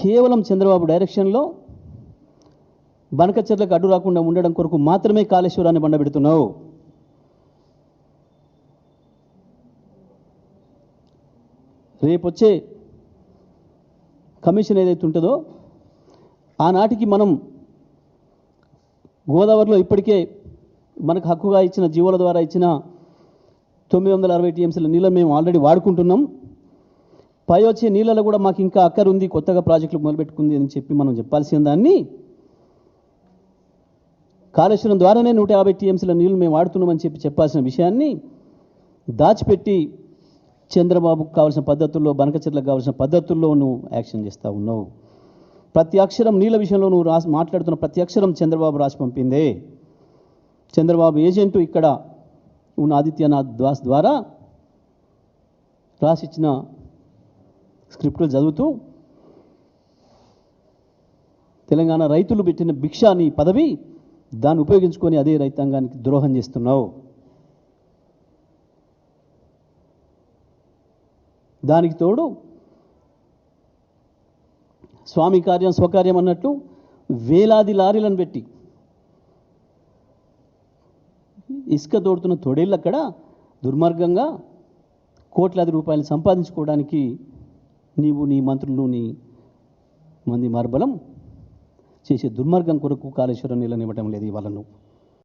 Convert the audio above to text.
కేవలం చంద్రబాబు డైరెక్షన్లో బనకచెర్లకు అడ్డు రాకుండా ఉండడం కొరకు మాత్రమే కాళేశ్వరాన్ని బండబెడుతున్నావు. రేపొచ్చే కమిషన్ ఏదైతే ఉంటుందో ఆనాటికి మనం గోదావరిలో ఇప్పటికే మనకు హక్కుగా ఇచ్చిన జీవోల ద్వారా ఇచ్చిన 960 టీఎంసీల నీళ్ళని మేము ఆల్రెడీ వాడుకుంటున్నాం. పై వచ్చే నీళ్ళలో కూడా మాకు ఇంకా అక్కరుంది, కొత్తగా ప్రాజెక్టులు మొదలుపెట్టుకుంది అని చెప్పి మనం చెప్పాల్సిన దాన్ని కాళేశ్వరం ద్వారానే 150 టీఎంసీల నీళ్ళు మేము వాడుతున్నామని చెప్పాల్సిన విషయాన్ని దాచిపెట్టి చంద్రబాబుకు కావాల్సిన పద్ధతుల్లో, బనకచెర్లకు కావాల్సిన పద్ధతుల్లో నువ్వు యాక్షన్ చేస్తూ ఉన్నావు. ప్రతి అక్షరం నీళ్ళ విషయంలో నువ్వు మాట్లాడుతున్న ప్రతి అక్షరం చంద్రబాబు రాసి పంపిందే. చంద్రబాబు ఏజెంటు ఇక్కడ ఉన్న ఆదిత్యనాథ్ దాస్ ద్వారా రాసిచ్చిన స్క్రిప్టులు చదువుతూ తెలంగాణ రైతులు పెట్టిన భిక్ష నీ పదవి, దాన్ని ఉపయోగించుకొని అదే రైతాంగానికి ద్రోహం చేస్తున్నావు. దానికి తోడు స్వామి కార్యం స్వకార్యం అన్నట్టు వేలాది లారీలను పెట్టి ఇసుక తోడుతున్న తొడేళ్ళు అక్కడ దుర్మార్గంగా కోట్లాది రూపాయలు సంపాదించుకోవడానికి నీవు, నీ మంత్రులు, నీ మంది మార్బలం చేసే దుర్మార్గం కొరకు కాళేశ్వరం నీళ్ళని ఇవ్వటం లేదు ఇవాళ నువ్వు.